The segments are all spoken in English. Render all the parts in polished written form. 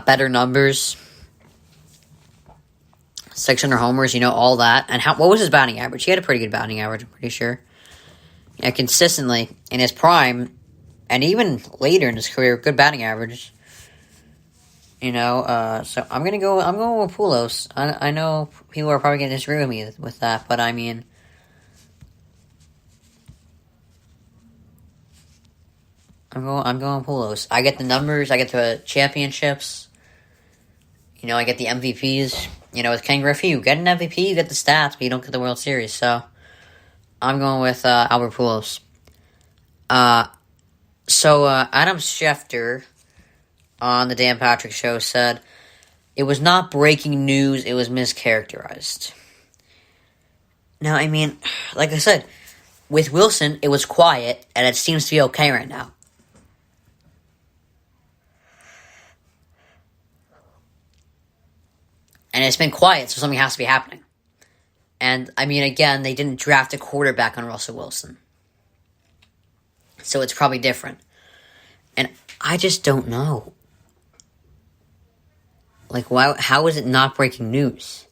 better numbers, 600 homers, all that. And what was his batting average? He had a pretty good batting average, I'm pretty sure. Yeah, consistently in his prime, and even later in his career, good batting average. So I'm going with Pujols. I know people are probably going to disagree with me with that, but I mean, I'm going Pujols. I get the numbers, I get the championships, I get the MVPs. With Ken Griffey, you get an MVP, you get the stats, but you don't get the World Series. So I'm going with Albert Pujols. So Adam Schefter on the Dan Patrick Show said, it was not breaking news, it was mischaracterized. Now, I mean, like I said, with Wilson, it was quiet, and it seems to be okay right now. And it's been quiet, so something has to be happening. And, I mean, again, they didn't draft a quarterback on Russell Wilson. So it's probably different. And I just don't know. Like, how is it not breaking news?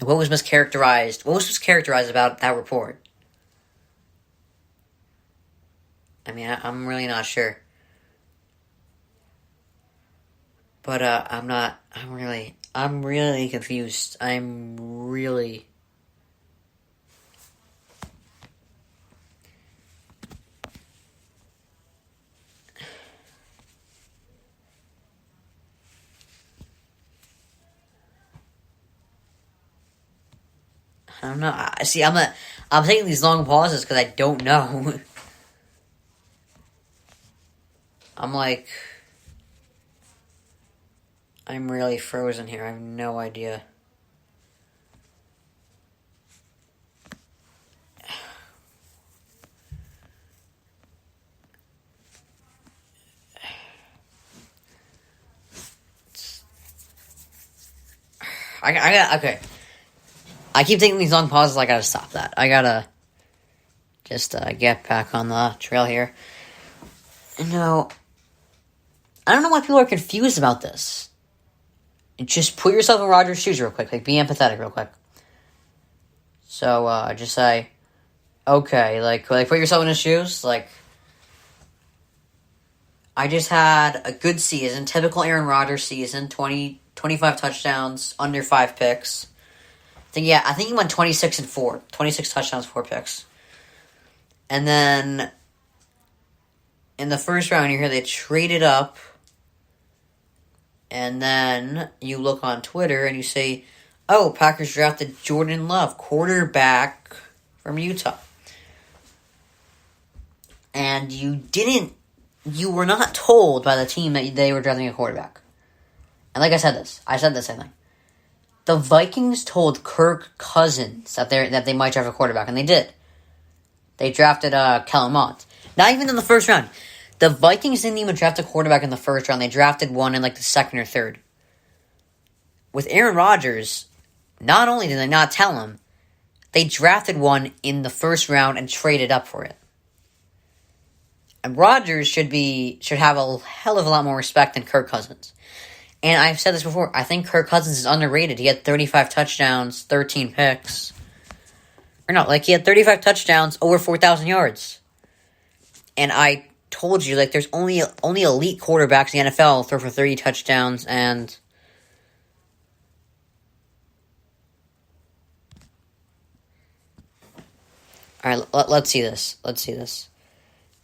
What was mischaracterized? What was mischaracterized about that report? I mean, I'm really not sure. But, I'm really confused. I don't know. I'm taking these long pauses because I don't know. I'm really frozen here. I have no idea. Okay. I keep taking these long pauses. I gotta stop that. I gotta just get back on the trail here. I don't know why people are confused about this. Just put yourself in Rodgers' shoes real quick. Like, be empathetic real quick. So, just say, okay, put yourself in his shoes. I just had a good season, typical Aaron Rodgers season, 25 touchdowns, under 5 picks. I think he went 26-4. 26 touchdowns, 4 picks. And then, in the first round, you hear they traded up. And then you look on Twitter and you say, oh, Packers drafted Jordan Love, quarterback from Utah. And you were not told by the team that they were drafting a quarterback. And like I said the same thing. The Vikings told Kirk Cousins that they might draft a quarterback, and they did. They drafted Kellen Mond. Not even in the first round. The Vikings didn't even draft a quarterback in the first round. They drafted one in the second or third. With Aaron Rodgers, not only did they not tell him, they drafted one in the first round and traded up for it. And Rodgers should have a hell of a lot more respect than Kirk Cousins. And I've said this before, I think Kirk Cousins is underrated. He had 35 touchdowns, 13 picks. He had 35 touchdowns, over 4,000 yards. And I told you, there's only elite quarterbacks in the NFL throw for 30 touchdowns and... Alright, let's see this.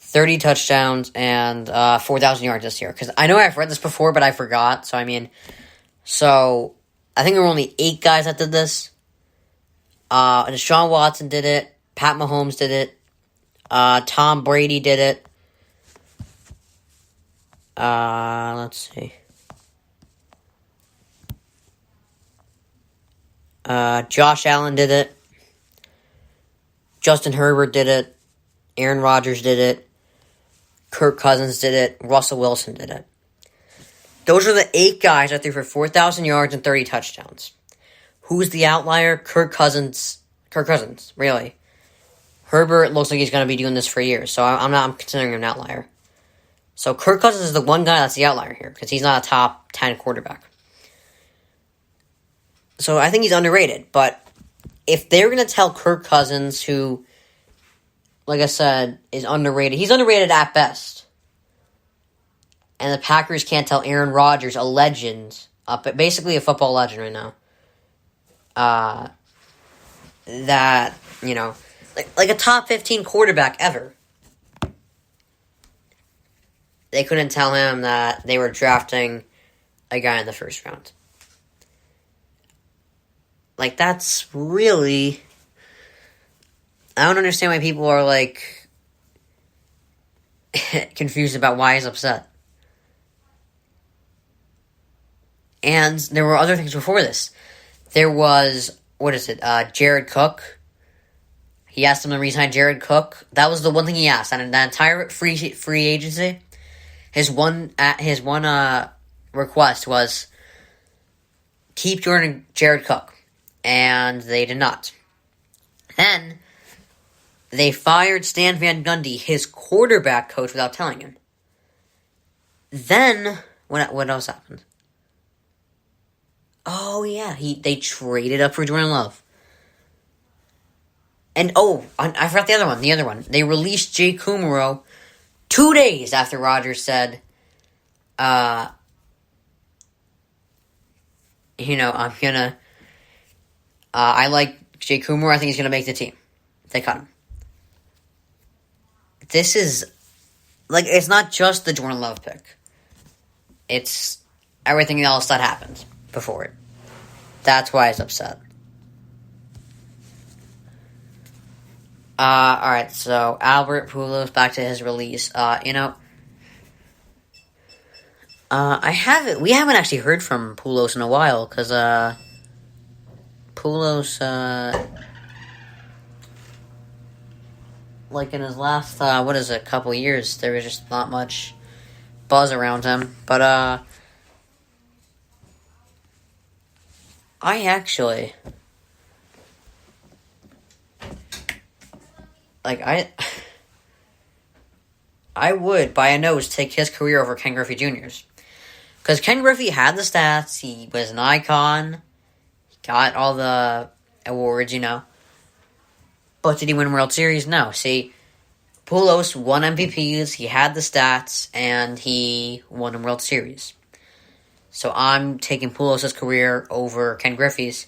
30 touchdowns and 4,000 yards this year. Because I know I've read this before, but I forgot. So, I think there were only 8 guys that did this. Deshaun Watson did it. Pat Mahomes did it. Tom Brady did it. Let's see. Josh Allen did it. Justin Herbert did it. Aaron Rodgers did it. Kirk Cousins did it. Russell Wilson did it. Those are the 8 guys that threw for 4,000 yards and 30 touchdowns. Who's the outlier? Kirk Cousins, really. Herbert looks like he's going to be doing this for years, so I'm considering him an outlier. So Kirk Cousins is the one guy that's the outlier here because he's not a top 10 quarterback. So I think he's underrated. But if they're going to tell Kirk Cousins, who, like I said, is underrated, he's underrated at best. And the Packers can't tell Aaron Rodgers, a legend, but basically a football legend right now, that, you know, like a top 15 quarterback ever. They couldn't tell him that they were drafting a guy in the first round. Like, that's really... I don't understand why people are, like, confused about why he's upset. And there were other things before this. There was, Jared Cook. He asked him to resign Jared Cook. That was the one thing he asked. And that entire free agency, his one request was keep Jared Cook. And they did not. Then they fired Stan Van Gundy, his quarterback coach, without telling him. Then what else happened? Oh yeah, they traded up for Jordan Love. And I forgot the other one. They released Jay Kumerow 2 days after Rodgers said, I'm gonna. I like Jay Kumerow. I think he's gonna make the team. They cut him. This is it's not just the Jordan Love pick. It's everything else that happened before it. That's why he's upset. Alright, so Albert Pujols, back to his release. We haven't actually heard from Pujols in a while, because, Pujols, in his last, couple years, there was just not much buzz around him, but, I would, by a nose, take his career over Ken Griffey Jr.'s. Because Ken Griffey had the stats, he was an icon, he got all the awards, But did he win World Series? No. See, Pujols won MVPs, he had the stats, and he won a World Series. So I'm taking Pujols' career over Ken Griffey's,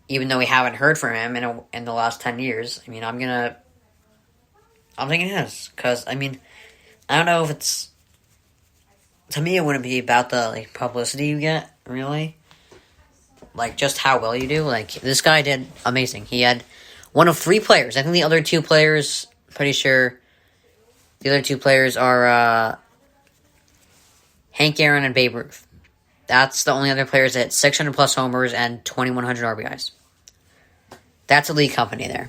even though we haven't heard from him in the last 10 years. I mean, I'm thinking his, because, I don't know if it's, to me, it wouldn't be about the, publicity you get, really. Just how well you do. This guy did amazing. He had one of 3 players. I think the other 2 players, pretty sure, the other 2 players are, Hank Aaron and Babe Ruth. That's the only other players that hit 600 plus homers and 2,100 RBIs. That's a league company there.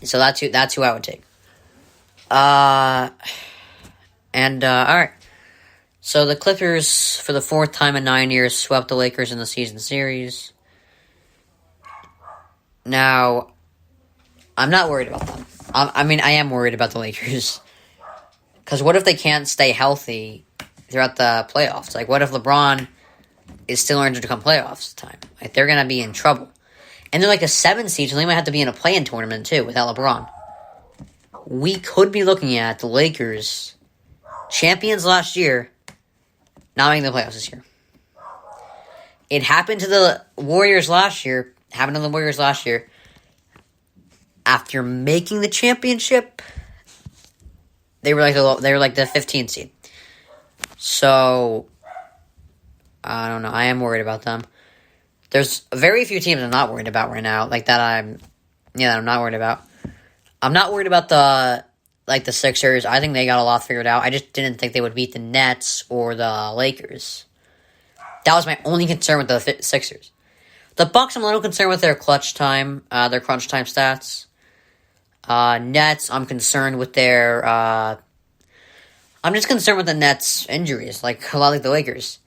So that's who I would take. Alright. So the Clippers, for the 4th time in 9 years, swept the Lakers in the season series. Now, I'm not worried about them. I am worried about the Lakers. Because what if they can't stay healthy throughout the playoffs? What if LeBron is still injured to come playoffs time? They're going to be in trouble. And they're a 7 seed, so they might have to be in a play-in tournament, too, without LeBron. We could be looking at the Lakers, champions last year, not making the playoffs this year. It happened to the Warriors last year. After making the championship, they were the 15th seed. So, I don't know. I am worried about them. There's very few teams I'm not worried about right now. I'm not worried about. I'm not worried about the Sixers. I think they got a lot figured out. I just didn't think they would beat the Nets or the Lakers. That was my only concern with the Sixers. The Bucks, I'm a little concerned with their crunch time stats. Nets, I'm concerned with their, I'm just concerned with the Nets' injuries, a lot like the Lakers.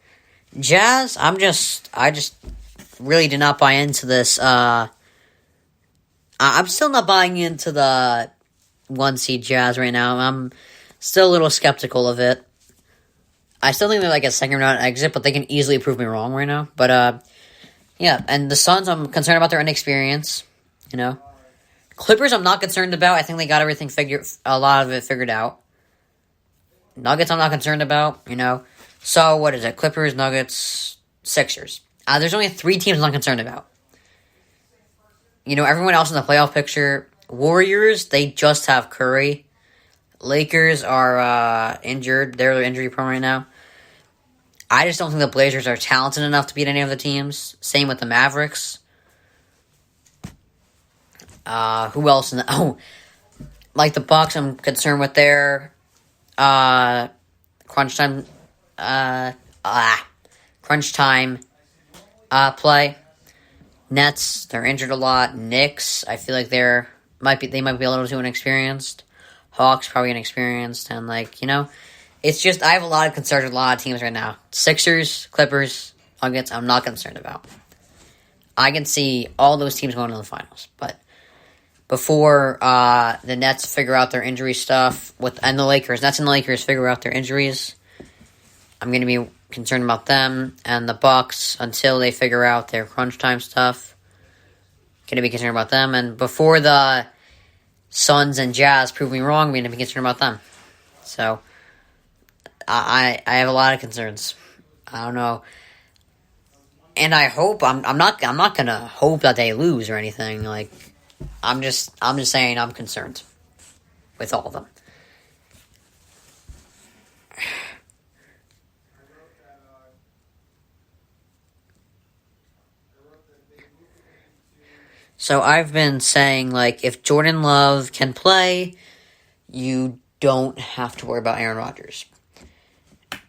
Jazz, I just really did not buy into this, I'm still not buying into the one seed Jazz right now. I'm still a little skeptical of it. I still think they're like a second round exit, but they can easily prove me wrong right now. But yeah, and the Suns, I'm concerned about their inexperience. Clippers, I'm not concerned about. I think they got everything a lot of it figured out. Nuggets, I'm not concerned about. So what is it? Clippers, Nuggets, Sixers. There's only 3 teams I'm not concerned about. Everyone else in the playoff picture. Warriors, they just have Curry. Lakers are injured. They're injury prone right now. I just don't think the Blazers are talented enough to beat any of the teams. Same with the Mavericks. Who else? Like the Bucks, I'm concerned with their crunch time play. Nets, they're injured a lot. Knicks, I feel like they might be a little too inexperienced. Hawks, probably inexperienced. And it's just, I have a lot of concerns with a lot of teams right now. Sixers, Clippers, Nuggets, I'm not concerned about. I can see all those teams going to the finals. But before the Nets figure out their injury stuff, and the Lakers, Nets and the Lakers figure out their injuries, I'm going to be concerned about them. And the Bucks, until they figure out their crunch time stuff, going to be concerned about them. And before the Suns and Jazz prove me wrong, I'm going to be concerned about them. So I have a lot of concerns. I don't know. And I hope I'm not gonna hope that they lose or anything. Like I'm just saying I'm concerned with all of them. So I've been saying, like, if Jordan Love can play, you don't have to worry about Aaron Rodgers.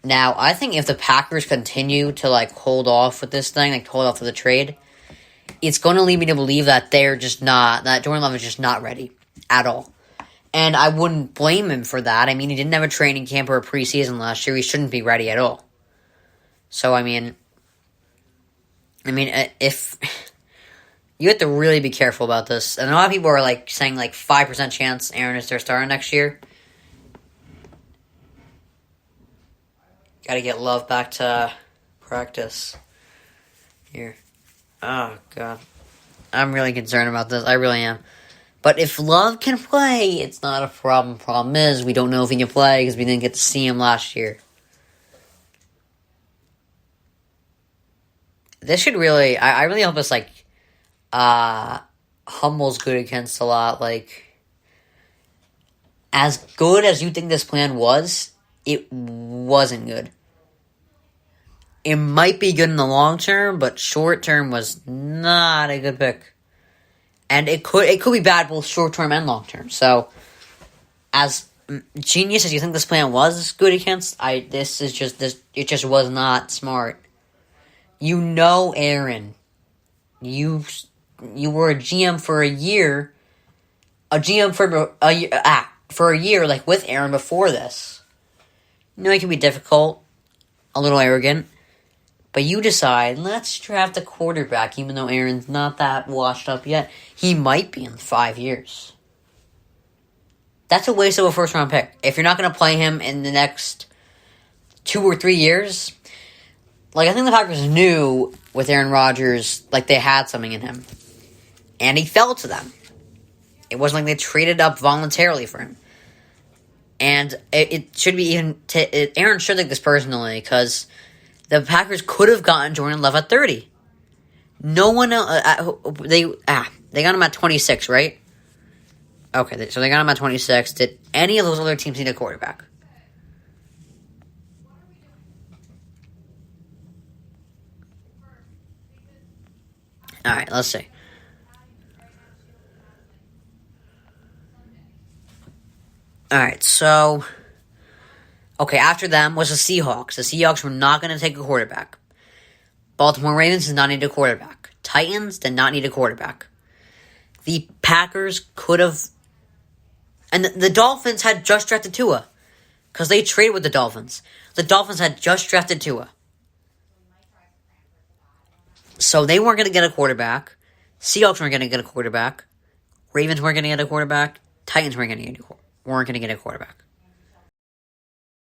Now, I think if the Packers continue to, like, hold off with this thing, like, hold off with the trade, it's going to lead me to believe that that Jordan Love is just not ready at all. And I wouldn't blame him for that. I mean, he didn't have a training camp or a preseason last year. He shouldn't be ready at all. So, I mean, if... You have to really be careful about this. And a lot of people are like saying like 5% chance Aaron is their starter next year. Got to get Love back to practice here. Oh, God. I'm really concerned about this. I really am. But if Love can play, it's not a problem. Problem is, we don't know if he can play because we didn't get to see him last year. This should really... I really hope this, like... Hummels good against a lot. Like, as good as you think this plan was, it wasn't good. It might be good in the long term, but short term was not a good pick. And it could be bad both short term and long term. So, as genius as you think this plan was good against, it just was not smart. Aaron. You were a GM for a year, for a year, like with Aaron before this. It can be difficult, a little arrogant, but you decide, let's draft a quarterback, even though Aaron's not that washed up yet. He might be in 5 years. That's a waste of a first round pick. If you're not going to play him in the next 2 or 3 years, like I think the Packers knew with Aaron Rodgers, like they had something in him. And he fell to them. It wasn't like they traded up voluntarily for him. And it should be even... Aaron should take this personally, because the Packers could have gotten Jordan Love at 30. No one else... They got him at 26, right? Okay, so they got him at 26. Did any of those other teams need a quarterback? Alright, let's see. Alright, so... Okay, after them was the Seahawks. The Seahawks were not going to take a quarterback. Baltimore Ravens did not need a quarterback. Titans did not need a quarterback. The Packers could have... And the Dolphins had just drafted Tua. Because they traded with the Dolphins. The Dolphins had just drafted Tua. So they weren't going to get a quarterback. Seahawks weren't going to get a quarterback. Ravens weren't going to get a quarterback. Titans weren't going to get a quarterback.